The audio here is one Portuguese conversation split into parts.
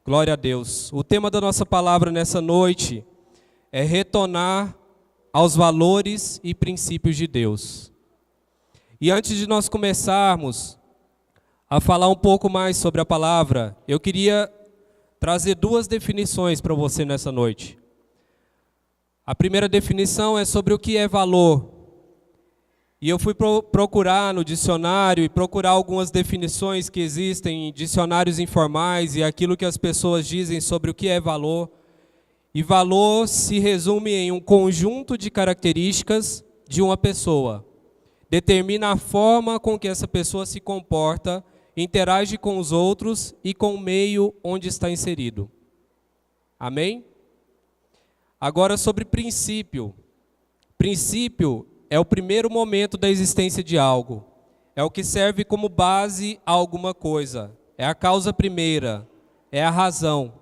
Glória a Deus. O tema da nossa palavra nessa noite é retornar aos valores e princípios de Deus. E antes de nós começarmos a falar um pouco mais sobre a palavra, eu queria trazer duas definições para você nessa noite. A primeira definição é sobre o que é valor. E eu fui procurar no dicionário e procurar algumas definições que existem em dicionários informais e aquilo que as pessoas dizem sobre o que é valor. E valor se resume em um conjunto de características de uma pessoa. Determina a forma com que essa pessoa se comporta, interage com os outros e com o meio onde está inserido. Amém? Agora sobre princípio. Princípio é o primeiro momento da existência de algo. É o que serve como base a alguma coisa. É a causa primeira. É a razão.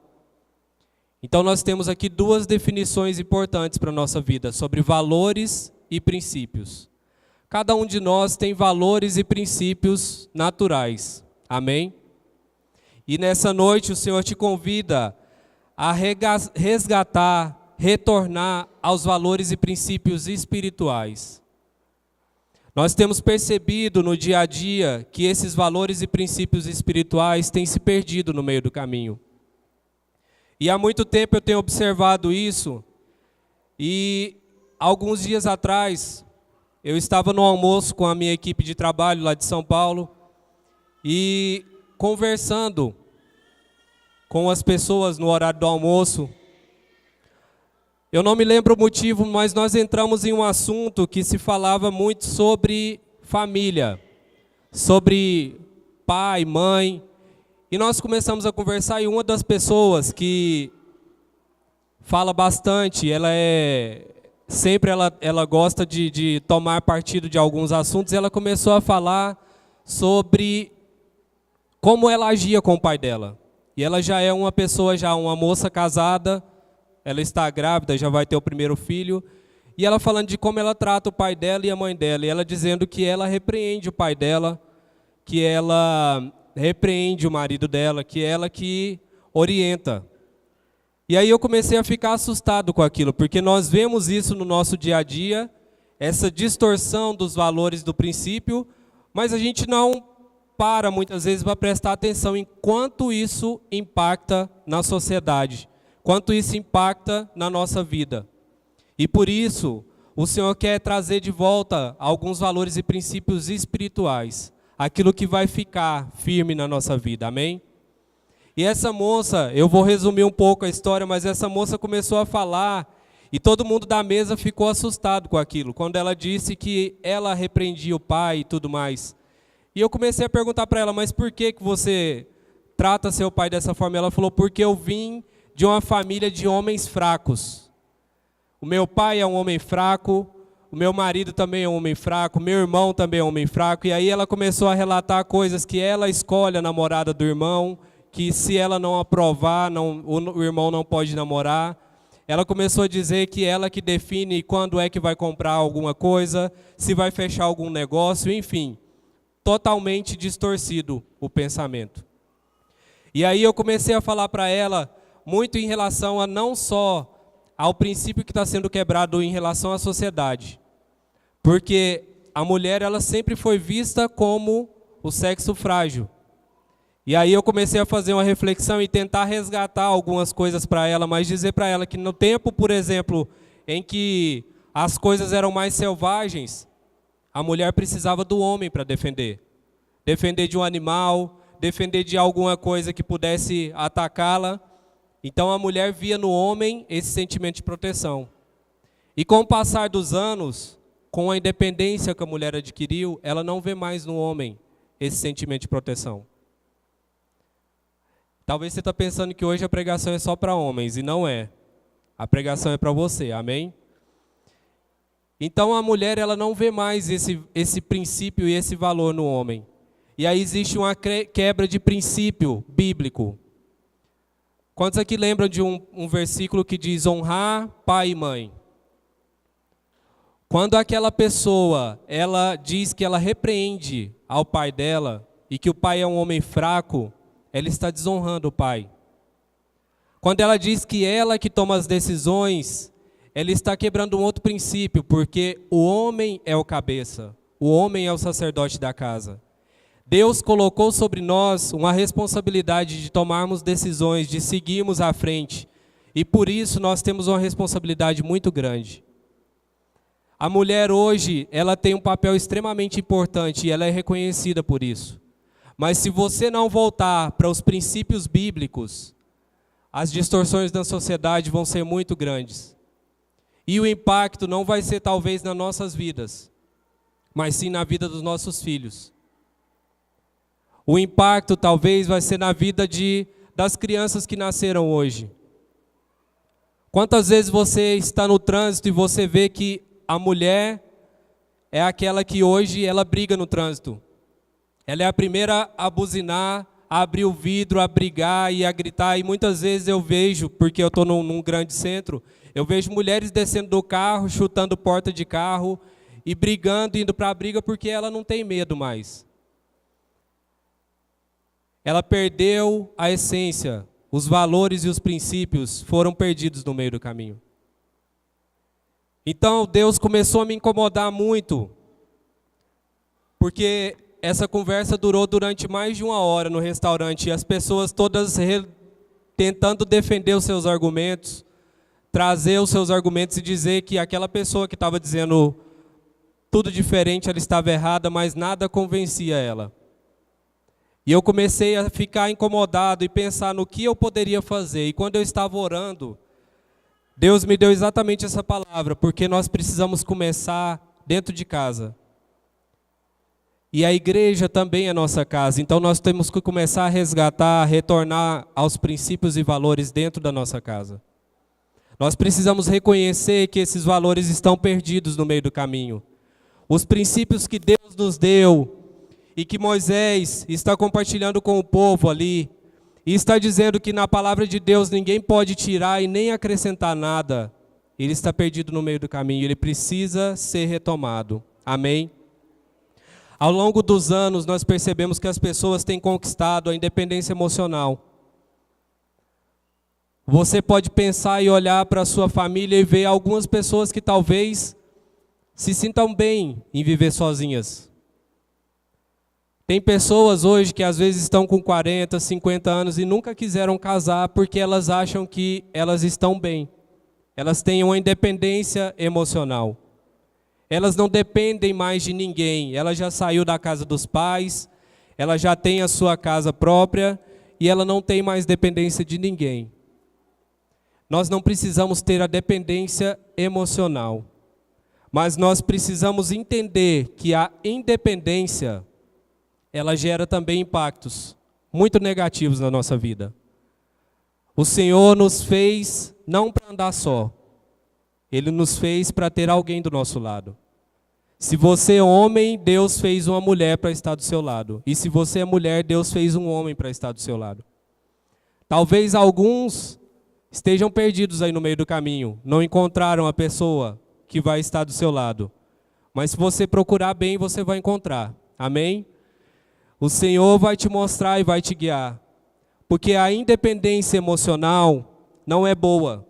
Então nós temos aqui duas definições importantes para a nossa vida, sobre valores e princípios. Cada um de nós tem valores e princípios naturais. Amém? E nessa noite o Senhor te convida a resgatar, retornar aos valores e princípios espirituais. Nós temos percebido no dia a dia que esses valores e princípios espirituais têm se perdido no meio do caminho. E há muito tempo eu tenho observado isso, e alguns dias atrás eu estava no almoço com a minha equipe de trabalho lá de São Paulo, e conversando com as pessoas no horário do almoço. Eu não me lembro o motivo, mas nós entramos em um assunto que se falava muito sobre família, sobre pai, mãe, e nós começamos a conversar, e uma das pessoas que fala bastante, ela gosta de tomar partido de alguns assuntos, ela começou a falar sobre como ela agia com o pai dela. E ela já é uma pessoa, uma moça casada, ela está grávida, já vai ter o primeiro filho, e ela falando de como ela trata o pai dela e a mãe dela, e ela dizendo que ela repreende o pai dela, que ela repreende o marido dela, que ela que orienta. E aí eu comecei a ficar assustado com aquilo, porque nós vemos isso no nosso dia a dia, essa distorção dos valores do princípio, mas a gente não para muitas vezes para prestar atenção em quanto isso impacta na sociedade, quanto isso impacta na nossa vida. E por isso, o Senhor quer trazer de volta alguns valores e princípios espirituais, aquilo que vai ficar firme na nossa vida, amém? E essa moça, eu vou resumir um pouco a história, mas essa moça começou a falar, e todo mundo da mesa ficou assustado com aquilo, quando ela disse que ela repreendia o pai e tudo mais. E eu comecei a perguntar para ela, mas por que você trata seu pai dessa forma? Ela falou, porque eu vim de uma família de homens fracos. O meu pai é um homem fraco, o meu marido também é um homem fraco, meu irmão também é um homem fraco. E aí ela começou a relatar coisas que ela escolhe a namorada do irmão, que se ela não aprovar, o irmão não pode namorar. Ela começou a dizer que ela que define quando é que vai comprar alguma coisa, se vai fechar algum negócio, enfim. Totalmente distorcido o pensamento. E aí eu comecei a falar para ela muito em relação a não só ao princípio que está sendo quebrado em relação à sociedade. Porque a mulher ela sempre foi vista como o sexo frágil. E aí eu comecei a fazer uma reflexão e tentar resgatar algumas coisas para ela, mas dizer para ela que no tempo, por exemplo, em que as coisas eram mais selvagens, a mulher precisava do homem para defender. Defender de um animal, defender de alguma coisa que pudesse atacá-la. Então a mulher via no homem esse sentimento de proteção. E com o passar dos anos, com a independência que a mulher adquiriu, ela não vê mais no homem esse sentimento de proteção. Talvez você está pensando que hoje a pregação é só para homens, e não é. A pregação é para você, amém? Então a mulher ela não vê mais esse princípio e esse valor no homem. E aí existe uma quebra de princípio bíblico. Quantos aqui lembram de um versículo que diz honrar pai e mãe? Quando aquela pessoa ela diz que ela repreende ao pai dela e que o pai é um homem fraco, ela está desonrando o pai. Quando ela diz que ela que toma as decisões, ela está quebrando um outro princípio, porque o homem é o cabeça, o homem é o sacerdote da casa. Deus colocou sobre nós uma responsabilidade de tomarmos decisões, de seguirmos à frente, e por isso nós temos uma responsabilidade muito grande. A mulher hoje, ela tem um papel extremamente importante e ela é reconhecida por isso. Mas se você não voltar para os princípios bíblicos, as distorções da sociedade vão ser muito grandes. E o impacto não vai ser talvez nas nossas vidas, mas sim na vida dos nossos filhos. O impacto talvez vai ser na vida das crianças que nasceram hoje. Quantas vezes você está no trânsito e você vê que a mulher é aquela que hoje ela briga no trânsito. Ela é a primeira a buzinar, a abrir o vidro, a brigar e a gritar. E muitas vezes eu vejo, porque eu estou num grande centro, eu vejo mulheres descendo do carro, chutando porta de carro e brigando, indo para a briga porque ela não tem medo mais. Ela perdeu a essência, os valores e os princípios foram perdidos no meio do caminho. Então Deus começou a me incomodar muito, porque essa conversa durou durante mais de 1 hora no restaurante, e as pessoas todas tentando defender os seus argumentos, trazer os seus argumentos e dizer que aquela pessoa que estava dizendo tudo diferente, ela estava errada, mas nada convencia ela. E eu comecei a ficar incomodado e pensar no que eu poderia fazer. E quando eu estava orando, Deus me deu exatamente essa palavra, porque nós precisamos começar dentro de casa. E a igreja também é nossa casa, então nós temos que começar a resgatar, a retornar aos princípios e valores dentro da nossa casa. Nós precisamos reconhecer que esses valores estão perdidos no meio do caminho. Os princípios que Deus nos deu e que Moisés está compartilhando com o povo ali, e está dizendo que na palavra de Deus ninguém pode tirar e nem acrescentar nada, ele está perdido no meio do caminho, ele precisa ser retomado. Amém? Ao longo dos anos, nós percebemos que as pessoas têm conquistado a independência emocional. Você pode pensar e olhar para a sua família e ver algumas pessoas que talvez se sintam bem em viver sozinhas. Tem pessoas hoje que às vezes estão com 40, 50 anos e nunca quiseram casar porque elas acham que elas estão bem. Elas têm uma independência emocional. Elas não dependem mais de ninguém. Ela já saiu da casa dos pais, ela já tem a sua casa própria e ela não tem mais dependência de ninguém. Nós não precisamos ter a dependência emocional, mas nós precisamos entender que a independência ela gera também impactos muito negativos na nossa vida. O Senhor nos fez não para andar só, Ele nos fez para ter alguém do nosso lado. Se você é homem, Deus fez uma mulher para estar do seu lado. E se você é mulher, Deus fez um homem para estar do seu lado. Talvez alguns estejam perdidos aí no meio do caminho, não encontraram a pessoa que vai estar do seu lado. Mas se você procurar bem, você vai encontrar. Amém? O Senhor vai te mostrar e vai te guiar. Porque a independência emocional não é boa.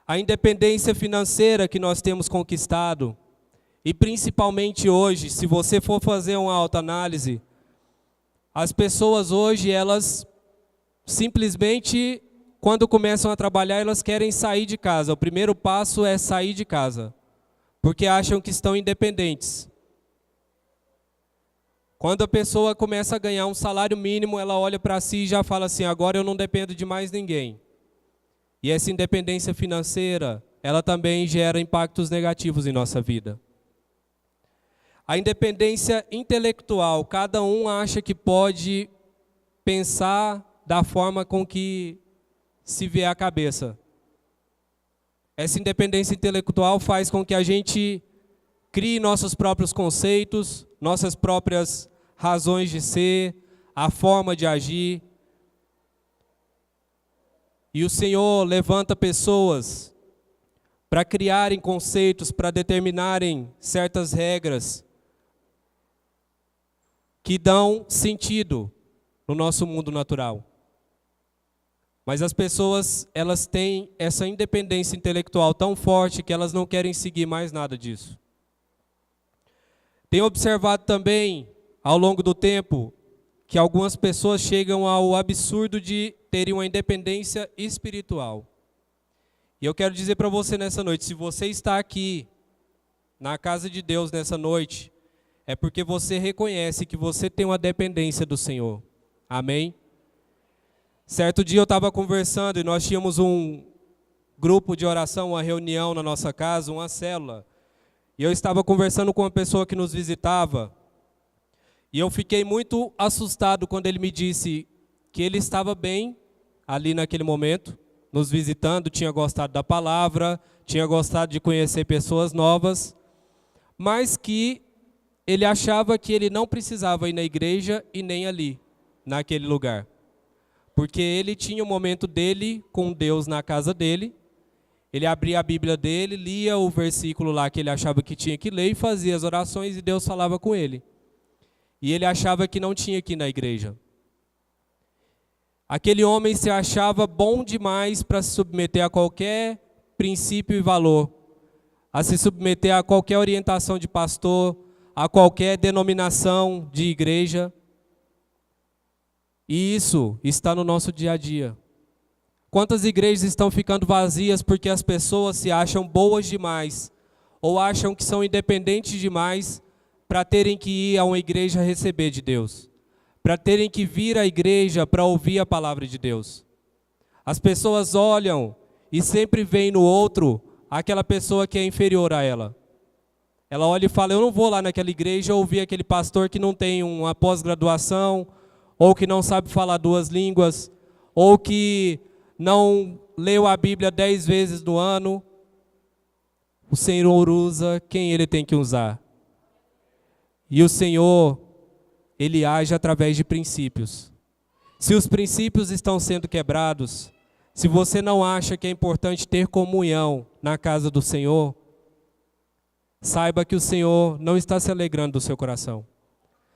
A independência financeira que nós temos conquistado, e principalmente hoje, se você for fazer uma autoanálise, as pessoas hoje, elas simplesmente, quando começam a trabalhar, elas querem sair de casa. O primeiro passo é sair de casa, porque acham que estão independentes. Quando a pessoa começa a ganhar um salário mínimo, ela olha para si e já fala assim, agora eu não dependo de mais ninguém. E essa independência financeira, ela também gera impactos negativos em nossa vida. A independência intelectual, cada um acha que pode pensar da forma com que se vê a cabeça. Essa independência intelectual faz com que a gente crie nossos próprios conceitos, nossas próprias razões de ser, a forma de agir. E o Senhor levanta pessoas para criarem conceitos, para determinarem certas regras que dão sentido no nosso mundo natural. Mas as pessoas, elas têm essa independência intelectual tão forte que elas não querem seguir mais nada disso. Tenho observado também, ao longo do tempo, que algumas pessoas chegam ao absurdo de terem uma independência espiritual. E eu quero dizer para você nessa noite, se você está aqui, na casa de Deus nessa noite, é porque você reconhece que você tem uma dependência do Senhor. Amém? Certo dia eu estava conversando e nós tínhamos um grupo de oração, uma reunião na nossa casa, uma célula. E eu estava conversando com uma pessoa que nos visitava. E eu fiquei muito assustado quando ele me disse que ele estava bem ali naquele momento, nos visitando, tinha gostado da palavra, tinha gostado de conhecer pessoas novas, mas que ele achava que ele não precisava ir na igreja e nem ali, naquele lugar. Porque ele tinha o momento dele com Deus na casa dele, ele abria a Bíblia dele, lia o versículo lá que ele achava que tinha que ler e fazia as orações e Deus falava com ele. E ele achava que não tinha que ir na igreja. Aquele homem se achava bom demais para se submeter a qualquer princípio e valor, a se submeter a qualquer orientação de pastor, a qualquer denominação de igreja. E isso está no nosso dia a dia. Quantas igrejas estão ficando vazias porque as pessoas se acham boas demais ou acham que são independentes demais para terem que ir a uma igreja receber de Deus, para terem que vir à igreja para ouvir a palavra de Deus. As pessoas olham e sempre veem no outro aquela pessoa que é inferior a ela. Ela olha e fala, eu não vou lá naquela igreja ouvir aquele pastor que não tem uma pós-graduação, ou que não sabe falar 2 línguas, ou que não leu a Bíblia 10 vezes no ano. O Senhor usa quem Ele tem que usar. E o Senhor, Ele age através de princípios. Se os princípios estão sendo quebrados, se você não acha que é importante ter comunhão na casa do Senhor, saiba que o Senhor não está se alegrando do seu coração.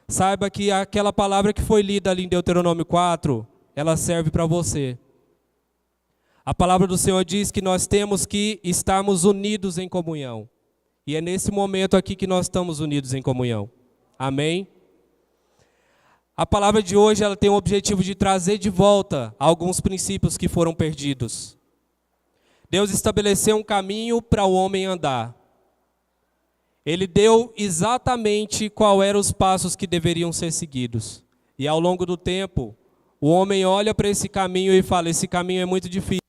Saiba que aquela palavra que foi lida ali em Deuteronômio 4, ela serve para você. A palavra do Senhor diz que nós temos que estarmos unidos em comunhão. E é nesse momento aqui que nós estamos unidos em comunhão. Amém? A palavra de hoje ela tem o objetivo de trazer de volta alguns princípios que foram perdidos. Deus estabeleceu um caminho para o homem andar. Ele deu exatamente qual eram os passos que deveriam ser seguidos. E ao longo do tempo, o homem olha para esse caminho e fala, esse caminho é muito difícil,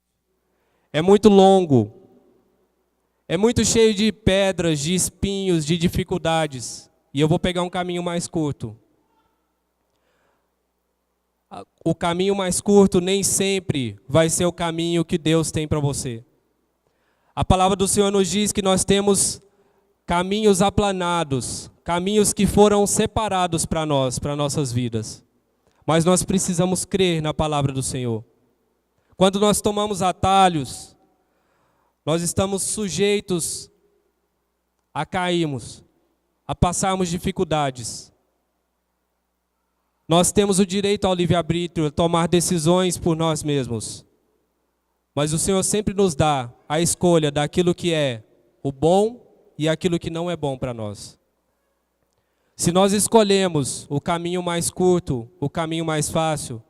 é muito longo, é muito cheio de pedras, de espinhos, de dificuldades, e eu vou pegar um caminho mais curto. O caminho mais curto nem sempre vai ser o caminho que Deus tem para você. A palavra do Senhor nos diz que nós temos caminhos aplanados, caminhos que foram separados para nós, para nossas vidas. Mas nós precisamos crer na palavra do Senhor. Quando nós tomamos atalhos, nós estamos sujeitos a cairmos, a passarmos dificuldades. Nós temos o direito ao livre-arbítrio, a tomar decisões por nós mesmos. Mas o Senhor sempre nos dá a escolha daquilo que é o bom e aquilo que não é bom para nós. Se nós escolhemos o caminho mais curto, o caminho mais fácil,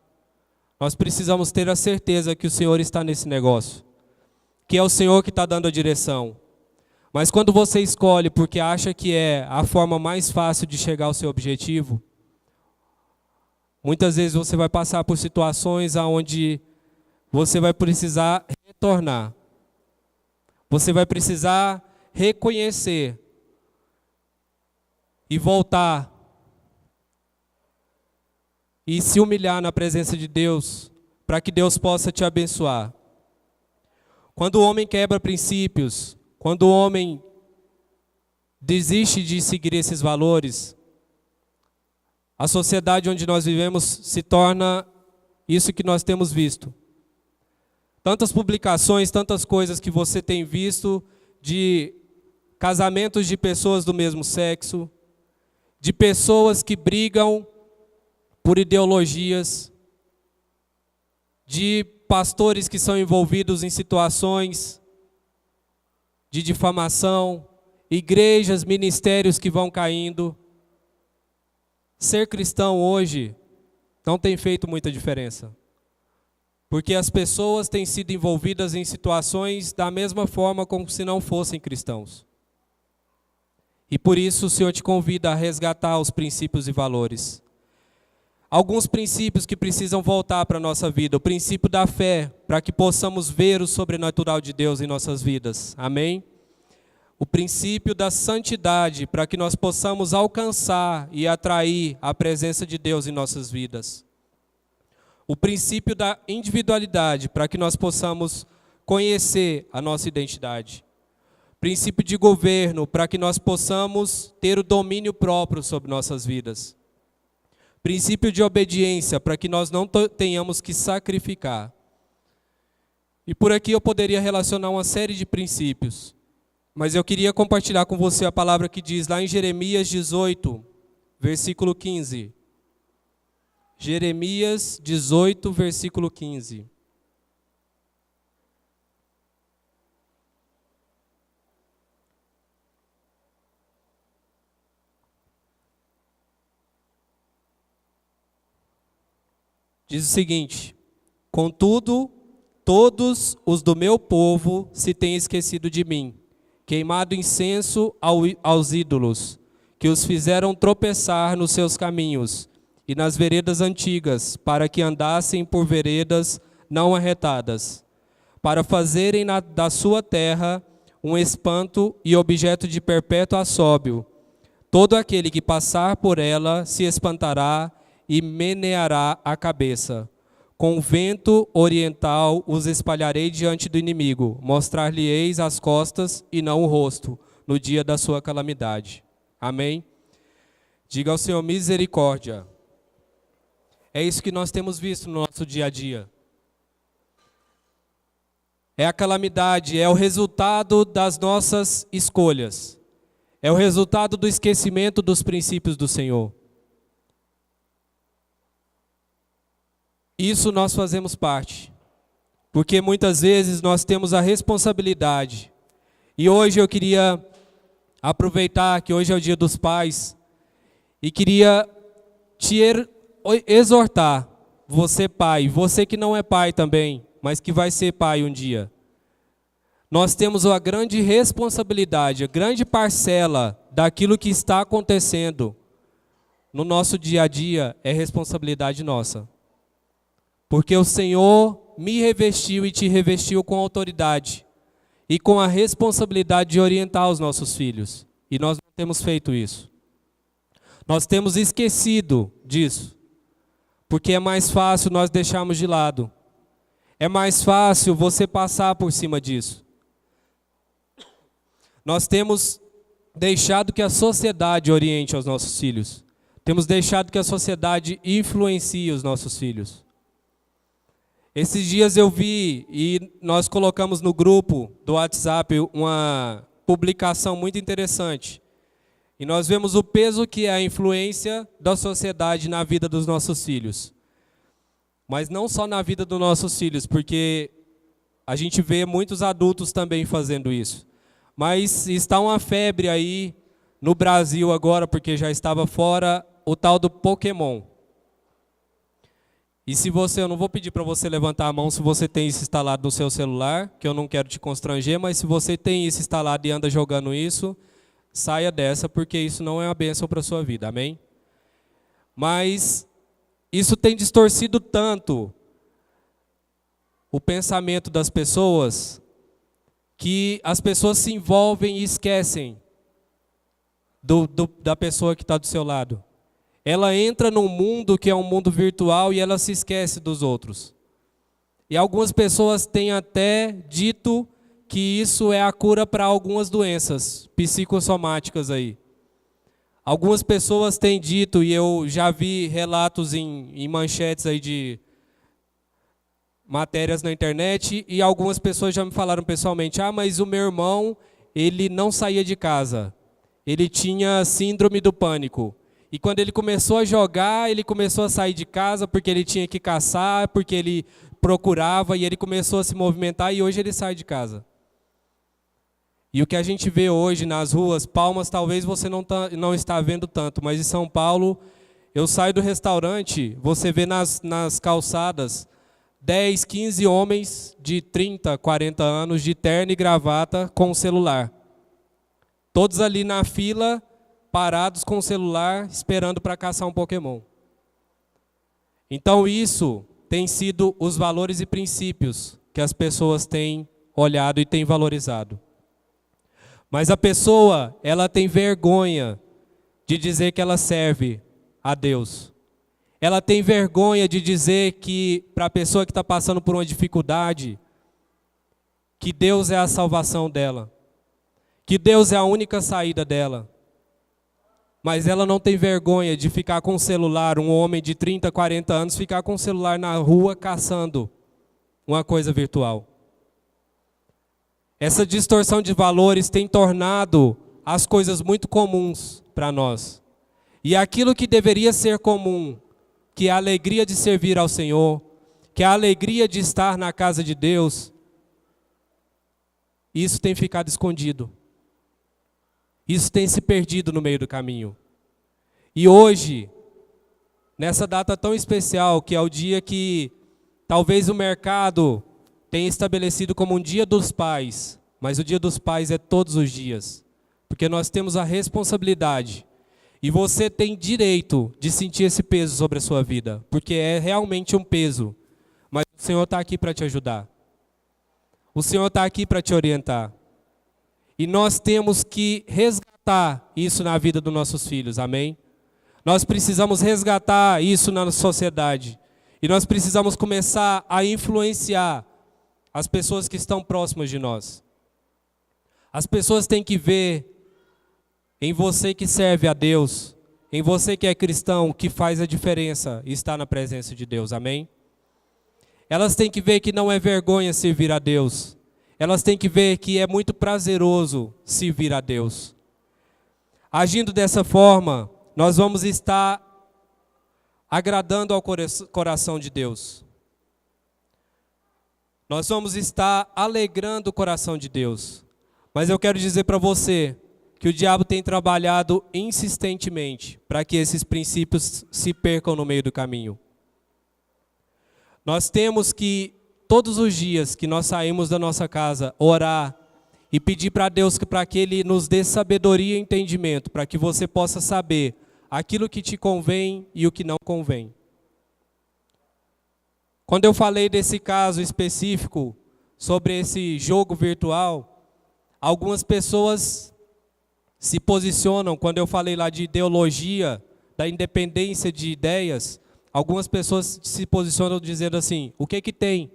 nós precisamos ter a certeza que o Senhor está nesse negócio, que é o Senhor que está dando a direção. Mas quando você escolhe porque acha que é a forma mais fácil de chegar ao seu objetivo, muitas vezes você vai passar por situações onde você vai precisar retornar. Você vai precisar reconhecer e voltar e se humilhar na presença de Deus para que Deus possa te abençoar. Quando o homem quebra princípios, quando o homem desiste de seguir esses valores, a sociedade onde nós vivemos se torna isso que nós temos visto. Tantas publicações, tantas coisas que você tem visto de casamentos de pessoas do mesmo sexo, de pessoas que brigam por ideologias, de pastores que são envolvidos em situações de difamação, igrejas, ministérios que vão caindo. Ser cristão hoje não tem feito muita diferença, porque as pessoas têm sido envolvidas em situações da mesma forma como se não fossem cristãos. E por isso o Senhor te convida a resgatar os princípios e valores. Alguns princípios que precisam voltar para a nossa vida. O princípio da fé, para que possamos ver o sobrenatural de Deus em nossas vidas. Amém? O princípio da santidade, para que nós possamos alcançar e atrair a presença de Deus em nossas vidas. O princípio da individualidade, para que nós possamos conhecer a nossa identidade. Princípio de governo, para que nós possamos ter o domínio próprio sobre nossas vidas. Princípio de obediência, para que nós não tenhamos que sacrificar. E por aqui eu poderia relacionar uma série de princípios, mas eu queria compartilhar com você a palavra que diz lá em Jeremias 18, versículo 15. Jeremias 18, versículo 15. Diz o seguinte: contudo, todos os do meu povo se têm esquecido de mim, queimado incenso aos ídolos, que os fizeram tropeçar nos seus caminhos e nas veredas antigas, para que andassem por veredas não arretadas, para fazerem da sua terra um espanto e objeto de perpétuo assobio. Todo aquele que passar por ela se espantará e meneará a cabeça. Com o vento oriental os espalharei diante do inimigo, mostrar-lhe-eis as costas e não o rosto, no dia da sua calamidade. Amém? Diga ao Senhor, misericórdia. É isso que nós temos visto no nosso dia a dia. É a calamidade, é o resultado das nossas escolhas. É o resultado do esquecimento dos princípios do Senhor. Isso nós fazemos parte, porque muitas vezes nós temos a responsabilidade. E hoje eu queria aproveitar que hoje é o Dia dos Pais e queria te exortar, você pai, você que não é pai também, mas que vai ser pai um dia. Nós temos uma grande responsabilidade, a grande parcela daquilo que está acontecendo no nosso dia a dia é responsabilidade nossa. Porque o Senhor me revestiu e te revestiu com autoridade e com a responsabilidade de orientar os nossos filhos. E nós não temos feito isso. Nós temos esquecido disso, porque é mais fácil nós deixarmos de lado. É mais fácil você passar por cima disso. Nós temos deixado que a sociedade oriente aos nossos filhos. Temos deixado que a sociedade influencie os nossos filhos. Esses dias eu vi e nós colocamos no grupo do WhatsApp uma publicação muito interessante. E nós vemos o peso que é a influência da sociedade na vida dos nossos filhos. Mas não só na vida dos nossos filhos, porque a gente vê muitos adultos também fazendo isso. Mas está uma febre aí no Brasil agora, porque já estava fora, o tal do Pokémon. E se você, eu não vou pedir para você levantar a mão se você tem isso instalado no seu celular, que eu não quero te constranger, mas se você tem isso instalado e anda jogando isso, saia dessa, porque isso não é uma bênção para a sua vida, amém? Mas isso tem distorcido tanto o pensamento das pessoas, que as pessoas se envolvem e esquecem da pessoa que está do seu lado. Ela entra num mundo que é um mundo virtual e ela se esquece dos outros. E algumas pessoas têm até dito que isso é a cura para algumas doenças psicossomáticas aí. Algumas pessoas têm dito, e eu já vi relatos em manchetes aí de matérias na internet, e algumas pessoas já me falaram pessoalmente, mas o meu irmão, ele não saía de casa. Ele tinha síndrome do pânico. E quando ele começou a jogar, ele começou a sair de casa porque ele tinha que caçar, porque ele procurava e ele começou a se movimentar e hoje ele sai de casa. E o que a gente vê hoje nas ruas, Palmas talvez você não está vendo tanto, mas em São Paulo, eu saio do restaurante, você vê nas calçadas 10, 15 homens de 30, 40 anos, de terno e gravata com o celular. Todos ali na fila, parados com o celular, esperando para caçar um Pokémon. Então isso tem sido os valores e princípios que as pessoas têm olhado e têm valorizado. Mas a pessoa, ela tem vergonha de dizer que ela serve a Deus. Ela tem vergonha de dizer que, para a pessoa que está passando por uma dificuldade, que Deus é a salvação dela. Que Deus é a única saída dela. Mas ela não tem vergonha de ficar com o celular, um homem de 30, 40 anos, ficar com o celular na rua caçando uma coisa virtual. Essa distorção de valores tem tornado as coisas muito comuns para nós. E aquilo que deveria ser comum, que é a alegria de servir ao Senhor, que é a alegria de estar na casa de Deus, isso tem ficado escondido. Isso tem se perdido no meio do caminho. E hoje, nessa data tão especial, que é o dia que talvez o mercado tenha estabelecido como um dia dos pais, mas o dia dos pais é todos os dias, porque nós temos a responsabilidade, e você tem direito de sentir esse peso sobre a sua vida, porque é realmente um peso, mas o Senhor está aqui para te ajudar. O Senhor está aqui para te orientar. E nós temos que resgatar isso na vida dos nossos filhos, amém? Nós precisamos resgatar isso na sociedade. E nós precisamos começar a influenciar as pessoas que estão próximas de nós. As pessoas têm que ver em você que serve a Deus, em você que é cristão, que faz a diferença e está na presença de Deus, amém? Elas têm que ver que não é vergonha servir a Deus. Elas têm que ver que é muito prazeroso servir a Deus. Agindo dessa forma, nós vamos estar agradando ao coração de Deus. Nós vamos estar alegrando o coração de Deus. Mas eu quero dizer para você que o diabo tem trabalhado insistentemente para que esses princípios se percam no meio do caminho. Nós temos que, todos os dias que nós saímos da nossa casa, orar e pedir para Deus para que Ele nos dê sabedoria e entendimento, para que você possa saber aquilo que te convém e o que não convém. Quando eu falei desse caso específico, sobre esse jogo virtual, algumas pessoas se posicionam, quando eu falei lá de ideologia, da independência de ideias, algumas pessoas se posicionam dizendo assim, o que tem?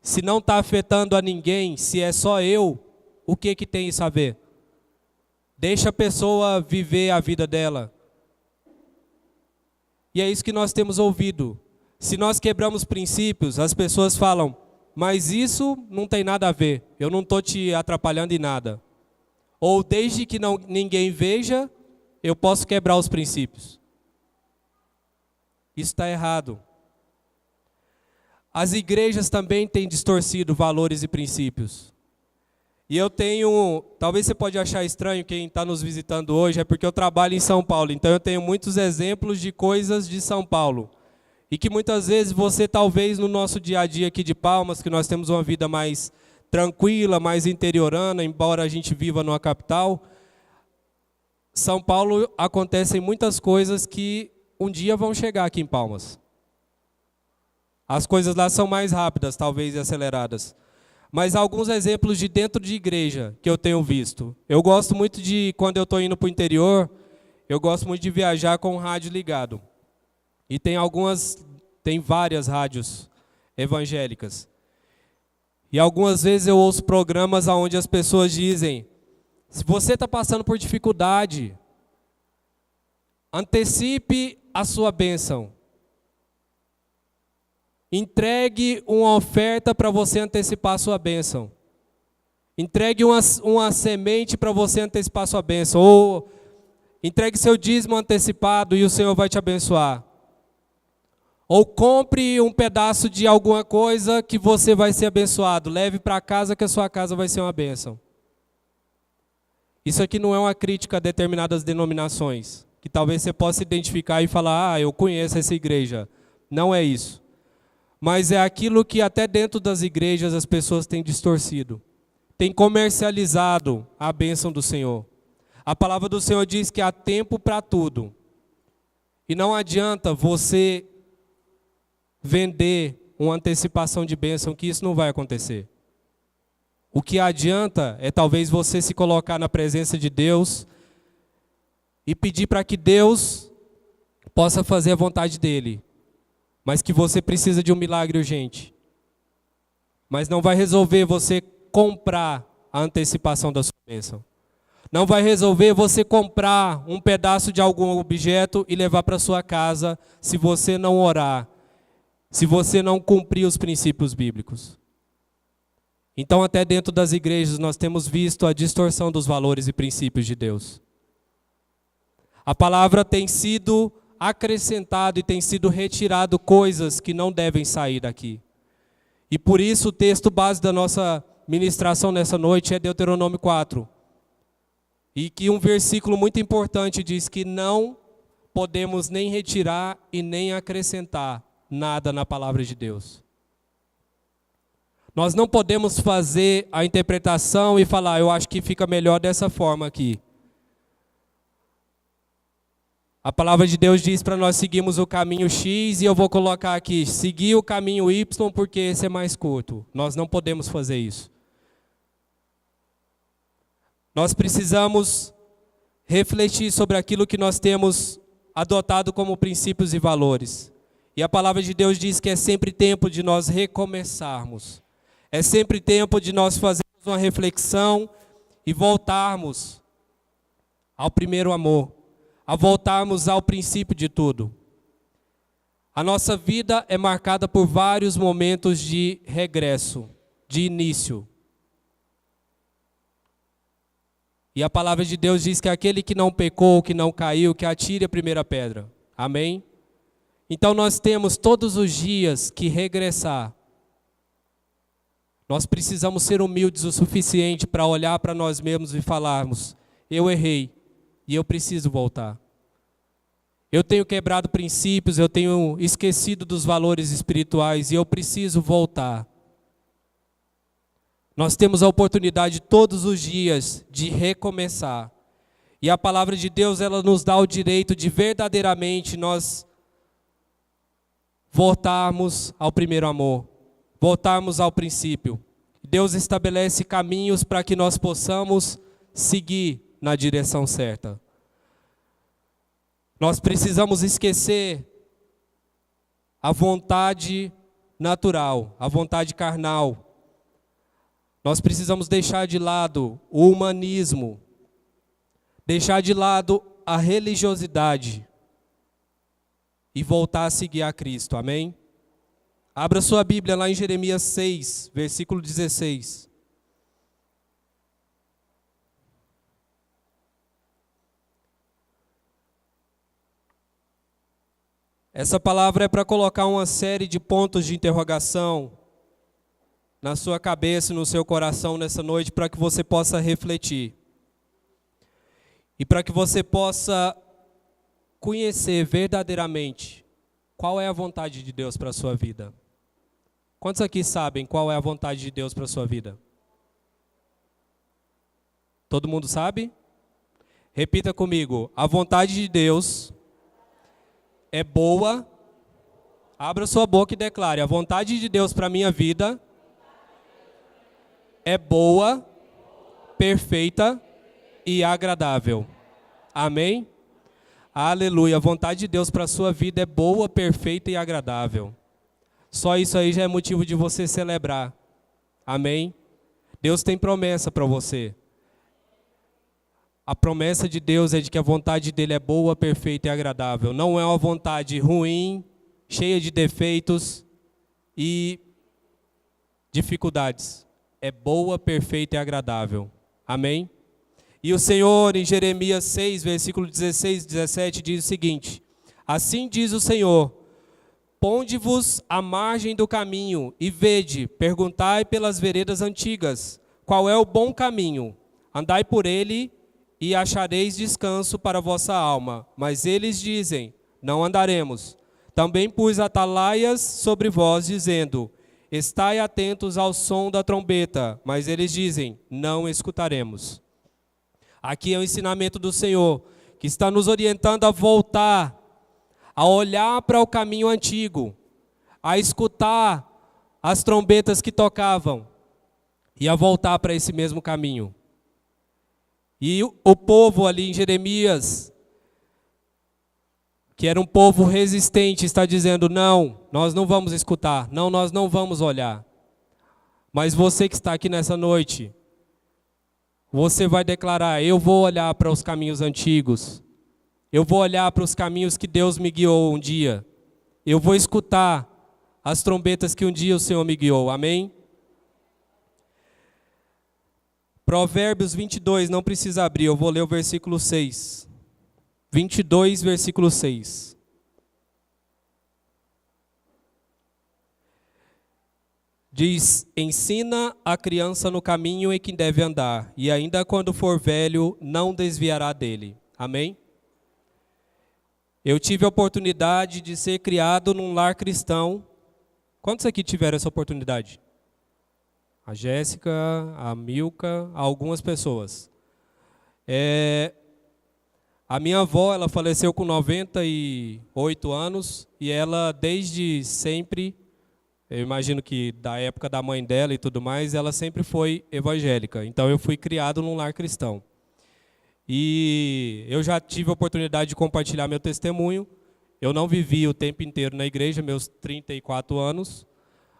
Se não está afetando a ninguém, se é só eu, o que tem isso a ver? Deixa a pessoa viver a vida dela. E é isso que nós temos ouvido. Se nós quebramos princípios, as pessoas falam, mas isso não tem nada a ver, eu não estou te atrapalhando em nada. Ou desde que ninguém veja, eu posso quebrar os princípios. Isso está errado. As igrejas também têm distorcido valores e princípios. E eu tenho, talvez você pode achar estranho quem está nos visitando hoje, é porque eu trabalho em São Paulo, então eu tenho muitos exemplos de coisas de São Paulo. E que muitas vezes você talvez no nosso dia a dia aqui de Palmas, que nós temos uma vida mais tranquila, mais interiorana, embora a gente viva numa capital, São Paulo acontecem muitas coisas que um dia vão chegar aqui em Palmas. As coisas lá são mais rápidas, talvez, e aceleradas. Mas alguns exemplos de dentro de igreja que eu tenho visto. Eu gosto muito de, quando eu estou indo para o interior, eu gosto muito de viajar com o rádio ligado. E tem várias rádios evangélicas. E algumas vezes eu ouço programas onde as pessoas dizem, se você está passando por dificuldade, antecipe a sua bênção. Entregue uma oferta para você antecipar a sua bênção. Entregue uma semente para você antecipar a sua bênção. Ou entregue seu dízimo antecipado e o Senhor vai te abençoar. Ou compre um pedaço de alguma coisa que você vai ser abençoado. Leve para casa que a sua casa vai ser uma bênção. Isso aqui não é uma crítica a determinadas denominações, que talvez você possa identificar e falar, eu conheço essa igreja. Não é isso. Mas é aquilo que até dentro das igrejas as pessoas têm distorcido. Têm comercializado a bênção do Senhor. A palavra do Senhor diz que há tempo para tudo. E não adianta você vender uma antecipação de bênção, que isso não vai acontecer. O que adianta é talvez você se colocar na presença de Deus e pedir para que Deus possa fazer a vontade dEle. Mas que você precisa de um milagre urgente. Mas não vai resolver você comprar a antecipação da sua bênção. Não vai resolver você comprar um pedaço de algum objeto e levar para sua casa se você não orar, se você não cumprir os princípios bíblicos. Então, até dentro das igrejas, nós temos visto a distorção dos valores e princípios de Deus. A palavra tem sido acrescentado e tem sido retirado coisas que não devem sair daqui. E por isso o texto base da nossa ministração nessa noite é Deuteronômio 4. E que um versículo muito importante diz que não podemos nem retirar e nem acrescentar nada na palavra de Deus. Nós não podemos fazer a interpretação e falar, eu acho que fica melhor dessa forma aqui. A palavra de Deus diz para nós seguirmos o caminho X e eu vou colocar aqui, seguir o caminho Y porque esse é mais curto. Nós não podemos fazer isso. Nós precisamos refletir sobre aquilo que nós temos adotado como princípios e valores. E a palavra de Deus diz que é sempre tempo de nós recomeçarmos. É sempre tempo de nós fazermos uma reflexão e voltarmos ao primeiro amor, a voltarmos ao princípio de tudo. A nossa vida é marcada por vários momentos de regresso, de início. E a palavra de Deus diz que aquele que não pecou, que não caiu, que atire a primeira pedra. Amém? Então nós temos todos os dias que regressar. Nós precisamos ser humildes o suficiente para olhar para nós mesmos e falarmos, eu errei e eu preciso voltar. Eu tenho quebrado princípios, eu tenho esquecido dos valores espirituais e eu preciso voltar. Nós temos a oportunidade todos os dias de recomeçar. E a palavra de Deus, ela nos dá o direito de verdadeiramente nós voltarmos ao primeiro amor, voltarmos ao princípio. Deus estabelece caminhos para que nós possamos seguir na direção certa. Nós precisamos esquecer a vontade natural, a vontade carnal. Nós precisamos deixar de lado o humanismo, deixar de lado a religiosidade e voltar a seguir a Cristo, amém? Abra sua Bíblia lá em Jeremias 6, versículo 16. Essa palavra é para colocar uma série de pontos de interrogação na sua cabeça e no seu coração nessa noite, para que você possa refletir. E para que você possa conhecer verdadeiramente qual é a vontade de Deus para a sua vida. Quantos aqui sabem qual é a vontade de Deus para a sua vida? Todo mundo sabe? Repita comigo. A vontade de Deus é boa. Abra sua boca e declare. A vontade de Deus para a minha vida é boa, perfeita e agradável. Amém? Aleluia. A vontade de Deus para a sua vida é boa, perfeita e agradável. Só isso aí já é motivo de você celebrar. Amém? Deus tem promessa para você. A promessa de Deus é de que a vontade dele é boa, perfeita e agradável. Não é uma vontade ruim, cheia de defeitos e dificuldades. É boa, perfeita e agradável. Amém? E o Senhor, em Jeremias 6, versículo 16 e 17, diz o seguinte: assim diz o Senhor, Ponde-vos à margem do caminho, e vede, perguntai pelas veredas antigas, qual é o bom caminho. Andai por ele, e achareis descanso para a vossa alma. Mas eles dizem, não andaremos. Também pus atalaias sobre vós, dizendo, estai atentos ao som da trombeta. Mas eles dizem, não escutaremos. Aqui é o ensinamento do Senhor, que está nos orientando a voltar, a olhar para o caminho antigo, a escutar as trombetas que tocavam e a voltar para esse mesmo caminho. E o povo ali em Jeremias, que era um povo resistente, está dizendo, não, nós não vamos escutar, não, nós não vamos olhar. Mas você que está aqui nessa noite, você vai declarar, eu vou olhar para os caminhos antigos, eu vou olhar para os caminhos que Deus me guiou um dia, eu vou escutar as trombetas que um dia o Senhor me guiou, amém? Provérbios 22, não precisa abrir, eu vou ler o versículo 6. 22, versículo 6. Diz, ensina a criança no caminho em que deve andar, e ainda quando for velho, não desviará dele. Amém? Eu tive a oportunidade de ser criado num lar cristão. Quantos aqui tiveram essa oportunidade? A Jéssica, a Milka, algumas pessoas. A minha avó, ela faleceu com 98 anos, e ela desde sempre, eu imagino que da época da mãe dela e tudo mais, ela sempre foi evangélica. Então eu fui criado num lar cristão. E eu já tive a oportunidade de compartilhar meu testemunho. Eu não vivi o tempo inteiro na igreja, meus 34 anos,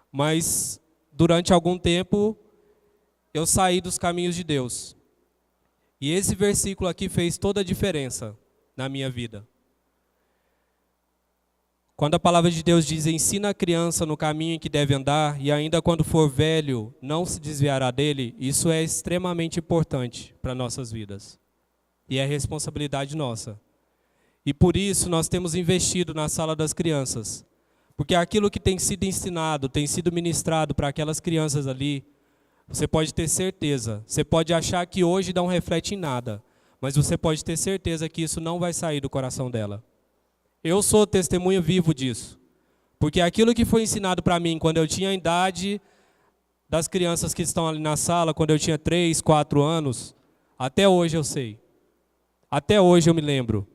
mas durante algum tempo eu saí dos caminhos de Deus. E esse versículo aqui fez toda a diferença na minha vida. Quando a palavra de Deus diz, ensina a criança no caminho em que deve andar, e ainda quando for velho, não se desviará dele, isso é extremamente importante para nossas vidas. E é responsabilidade nossa. E por isso nós temos investido na sala das crianças. Porque aquilo que tem sido ensinado, tem sido ministrado para aquelas crianças ali, você pode ter certeza. Você pode achar que hoje não reflete em nada, mas você pode ter certeza que isso não vai sair do coração dela. Eu sou testemunho vivo disso. Porque aquilo que foi ensinado para mim quando eu tinha a idade das crianças que estão ali na sala, quando eu tinha 3, 4 anos, até hoje eu sei. Até hoje eu me lembro.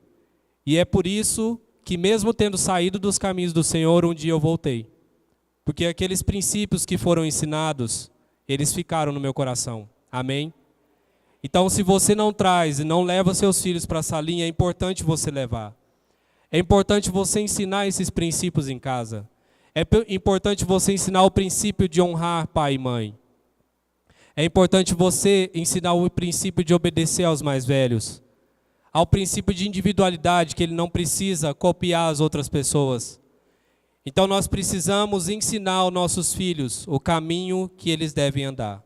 E é por isso que mesmo tendo saído dos caminhos do Senhor, um dia eu voltei. Porque aqueles princípios que foram ensinados, eles ficaram no meu coração. Amém? Então, se você não traz e não leva seus filhos para a salinha, é importante você levar. É importante você ensinar esses princípios em casa. É importante você ensinar o princípio de honrar pai e mãe. É importante você ensinar o princípio de obedecer aos mais velhos. Ao princípio de individualidade, que ele não precisa copiar as outras pessoas. Então nós precisamos ensinar aos nossos filhos o caminho que eles devem andar.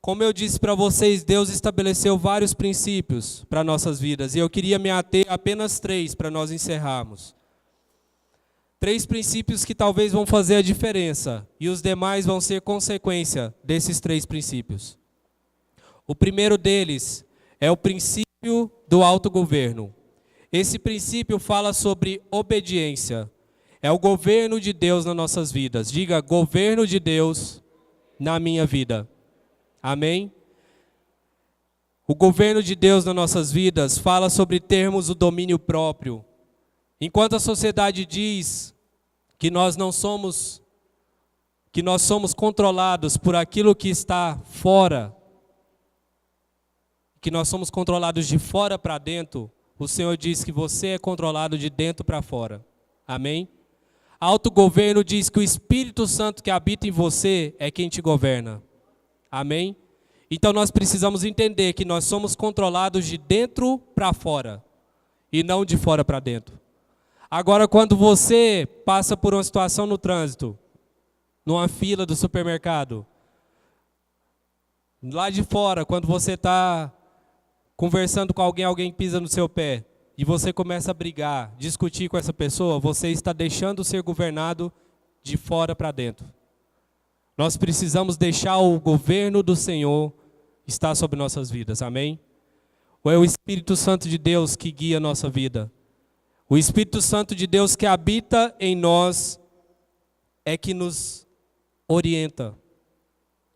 Como eu disse para vocês, Deus estabeleceu vários princípios para nossas vidas, e eu queria me ater a apenas 3 para nós encerrarmos. 3 princípios que talvez vão fazer a diferença, e os demais vão ser consequência desses 3 princípios. O primeiro deles é o princípio do autogoverno. Esse princípio fala sobre obediência. É o governo de Deus nas nossas vidas. Diga, governo de Deus na minha vida. Amém? O governo de Deus nas nossas vidas fala sobre termos o domínio próprio. Enquanto a sociedade diz que nós somos controlados por aquilo que está fora, que nós somos controlados de fora para dentro, o Senhor diz que você é controlado de dentro para fora. Amém? Autogoverno diz que o Espírito Santo que habita em você é quem te governa. Amém? Então nós precisamos entender que nós somos controlados de dentro para fora e não de fora para dentro. Agora, quando você passa por uma situação no trânsito, numa fila do supermercado, lá de fora, quando você está conversando com alguém, alguém pisa no seu pé, e você começa a brigar, discutir com essa pessoa, você está deixando ser governado de fora para dentro. Nós precisamos deixar o governo do Senhor estar sobre nossas vidas, amém? Ou é o Espírito Santo de Deus que guia a nossa vida? O Espírito Santo de Deus que habita em nós é que nos orienta.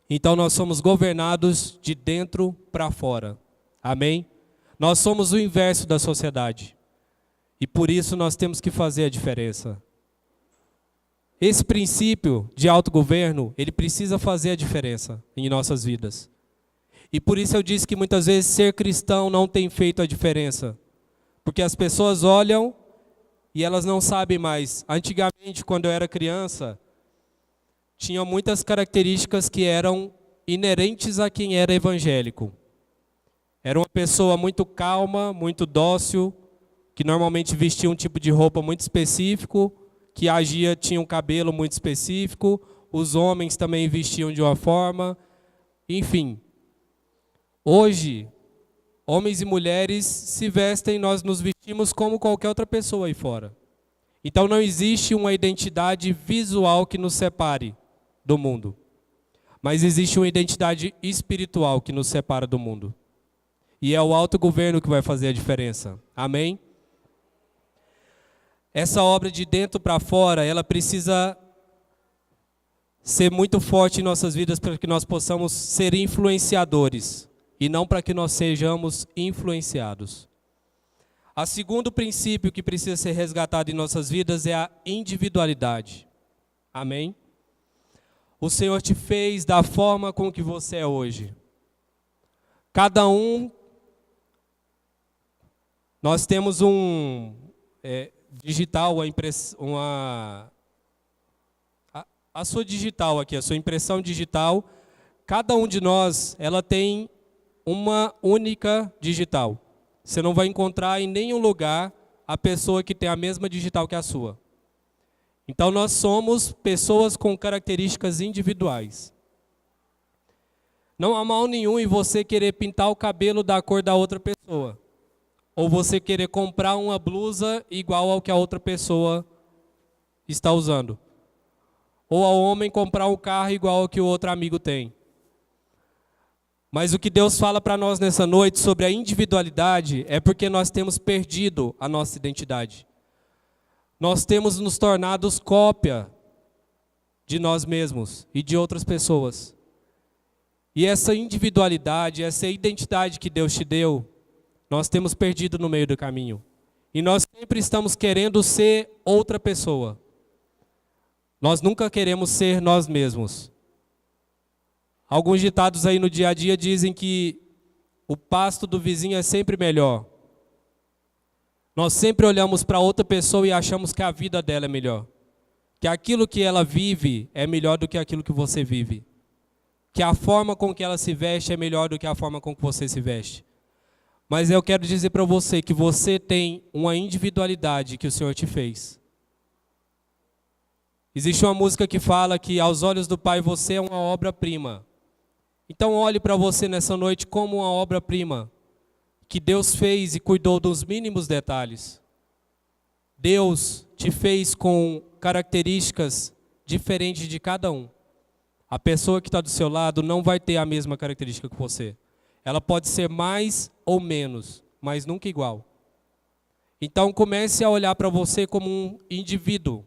Então nós somos governados de dentro para fora, amém? Nós somos o inverso da sociedade e por isso nós temos que fazer a diferença. Esse princípio de autogoverno, ele precisa fazer a diferença em nossas vidas. E por isso eu disse que muitas vezes ser cristão não tem feito a diferença. Porque as pessoas olham e elas não sabem mais. Antigamente, quando eu era criança, tinha muitas características que eram inerentes a quem era evangélico. Era uma pessoa muito calma, muito dócil, que normalmente vestia um tipo de roupa muito específico, que agia, tinha um cabelo muito específico, os homens também vestiam de uma forma, enfim. Hoje, homens e mulheres se vestem, nós nos vestimos como qualquer outra pessoa aí fora. Então não existe uma identidade visual que nos separe do mundo, mas existe uma identidade espiritual que nos separa do mundo. E é o autogoverno que vai fazer a diferença. Amém? Essa obra de dentro para fora, ela precisa ser muito forte em nossas vidas para que nós possamos ser influenciadores e não para que nós sejamos influenciados. O segundo princípio que precisa ser resgatado em nossas vidas é a individualidade. Amém? O Senhor te fez da forma com que você é hoje. Cada um, nós temos um digital, a sua digital aqui, a sua impressão digital, cada um de nós, ela tem uma única digital. Você não vai encontrar em nenhum lugar a pessoa que tem a mesma digital que a sua. Então nós somos pessoas com características individuais. Não há mal nenhum em você querer pintar o cabelo da cor da outra pessoa. Ou você querer comprar uma blusa igual ao que a outra pessoa está usando. Ou ao homem comprar um carro igual ao que o outro amigo tem. Mas o que Deus fala para nós nessa noite sobre a individualidade é porque nós temos perdido a nossa identidade. Nós temos nos tornado cópia de nós mesmos e de outras pessoas. E essa individualidade, essa identidade que Deus te deu, nós temos perdido no meio do caminho. E nós sempre estamos querendo ser outra pessoa. Nós nunca queremos ser nós mesmos. Alguns ditados aí no dia a dia dizem que o pasto do vizinho é sempre melhor. Nós sempre olhamos para outra pessoa e achamos que a vida dela é melhor. Que aquilo que ela vive é melhor do que aquilo que você vive. Que a forma com que ela se veste é melhor do que a forma com que você se veste. Mas eu quero dizer para você que você tem uma individualidade que o Senhor te fez. Existe uma música que fala que aos olhos do Pai você é uma obra-prima. Então olhe para você nessa noite como uma obra-prima que Deus fez e cuidou dos mínimos detalhes. Deus te fez com características diferentes de cada um. A pessoa que está do seu lado não vai ter a mesma característica que você. Ela pode ser mais ou menos, mas nunca igual. Então comece a olhar para você como um indivíduo,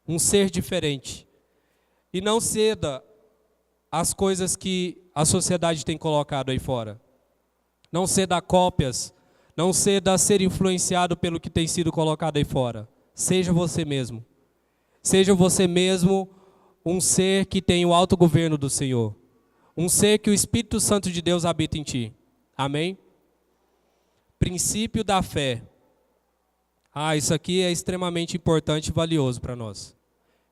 um ser diferente. E não ceda às coisas que a sociedade tem colocado aí fora. Não ceda a cópias, não ceda a ser influenciado pelo que tem sido colocado aí fora. Seja você mesmo. Seja você mesmo um ser que tem o autogoverno do Senhor. Um ser que o Espírito Santo de Deus habita em ti. Amém? Princípio da fé. Isso aqui é extremamente importante e valioso para nós.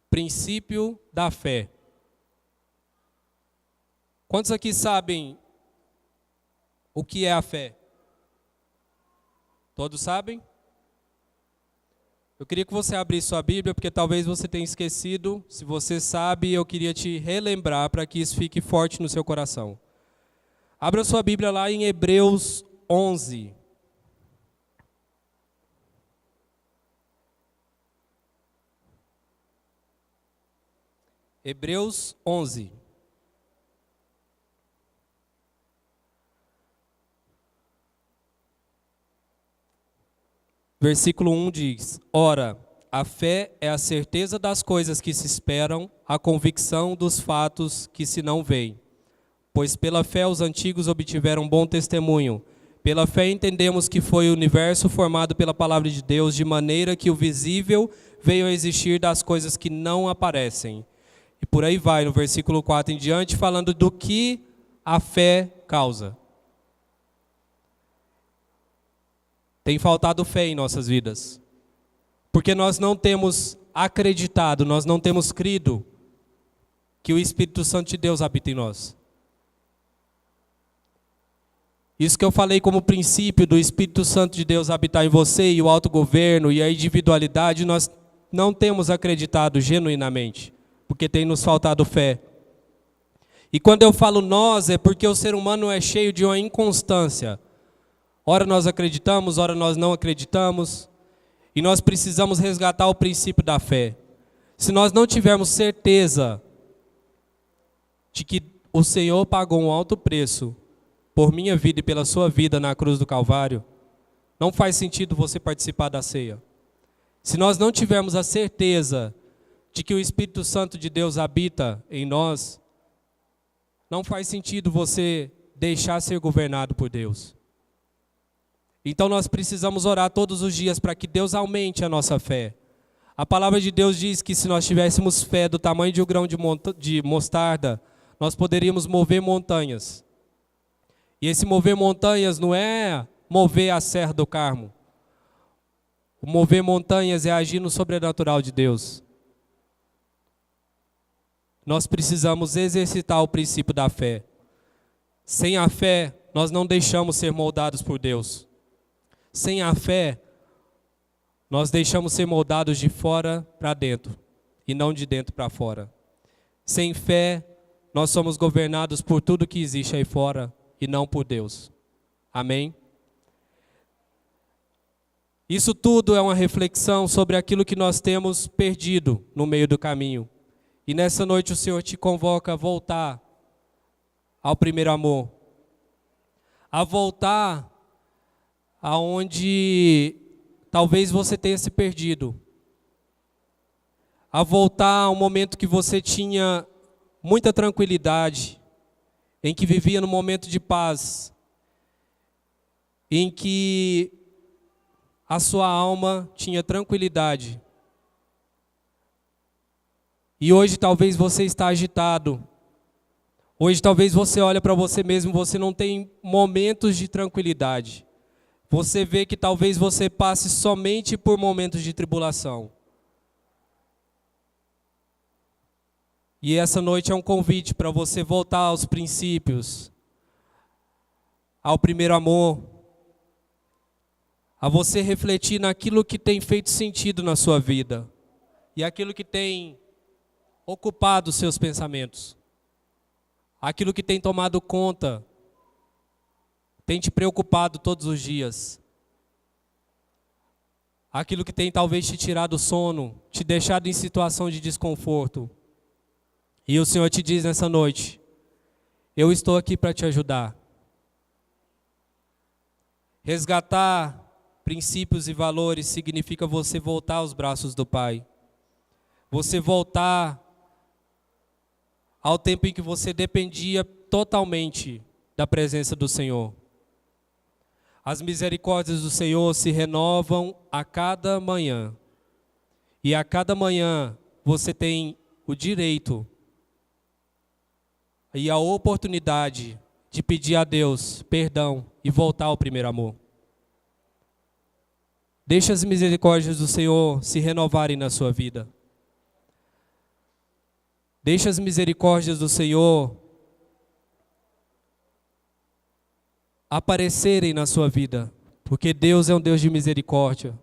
Princípio da fé. Quantos aqui sabem o que é a fé? Todos sabem? Eu queria que você abrisse sua Bíblia, porque talvez você tenha esquecido. Se você sabe, eu queria te relembrar para que isso fique forte no seu coração. Abra sua Bíblia lá em Hebreus 11. Hebreus 11. Versículo 1 diz: Ora, a fé é a certeza das coisas que se esperam, a convicção dos fatos que se não veem. Pois pela fé os antigos obtiveram bom testemunho. Pela fé entendemos que foi o universo formado pela palavra de Deus, de maneira que o visível veio a existir das coisas que não aparecem. E por aí vai, no versículo 4 em diante, falando do que a fé causa. Tem faltado fé em nossas vidas. Porque nós não temos acreditado, nós não temos crido que o Espírito Santo de Deus habita em nós. Isso que eu falei como princípio do Espírito Santo de Deus habitar em você e o autogoverno e a individualidade, nós não temos acreditado genuinamente, porque tem nos faltado fé. E quando eu falo nós, é porque o ser humano é cheio de uma inconstância. Ora nós acreditamos, ora nós não acreditamos, e nós precisamos resgatar o princípio da fé. Se nós não tivermos certeza de que o Senhor pagou um alto preço por minha vida e pela sua vida na cruz do Calvário, não faz sentido você participar da ceia. Se nós não tivermos a certeza de que o Espírito Santo de Deus habita em nós, não faz sentido você deixar ser governado por Deus. Então nós precisamos orar todos os dias para que Deus aumente a nossa fé. A palavra de Deus diz que se nós tivéssemos fé do tamanho de um grão de mostarda, nós poderíamos mover montanhas. E esse mover montanhas não é mover a Serra do Carmo. O mover montanhas é agir no sobrenatural de Deus. Nós precisamos exercitar o princípio da fé. Sem a fé, nós não deixamos ser moldados por Deus. Sem a fé, nós deixamos ser moldados de fora para dentro e não de dentro para fora. Sem fé, nós somos governados por tudo que existe aí fora e não por Deus. Amém? Isso tudo é uma reflexão sobre aquilo que nós temos perdido no meio do caminho. E nessa noite o Senhor te convoca a voltar ao primeiro amor. A voltar aonde talvez você tenha se perdido. A voltar ao momento que você tinha muita tranquilidade, em que vivia num momento de paz, em que a sua alma tinha tranquilidade. E hoje talvez você está agitado. Hoje talvez você olha para você mesmo, você não tem momentos de tranquilidade. Você vê que talvez você passe somente por momentos de tribulação. E essa noite é um convite para você voltar aos princípios, ao primeiro amor, a você refletir naquilo que tem feito sentido na sua vida e aquilo que tem ocupado os seus pensamentos, aquilo que tem tomado conta, tem te preocupado todos os dias, aquilo que tem talvez te tirado o sono, te deixado em situação de desconforto. E o Senhor te diz nessa noite: eu estou aqui para te ajudar. Resgatar princípios e valores significa você voltar aos braços do Pai. Você voltar ao tempo em que você dependia totalmente da presença do Senhor. As misericórdias do Senhor se renovam a cada manhã. E a cada manhã você tem o direito e a oportunidade de pedir a Deus perdão e voltar ao primeiro amor. Deixe as misericórdias do Senhor se renovarem na sua vida. Deixe as misericórdias do Senhor aparecerem na sua vida, porque Deus é um Deus de misericórdia.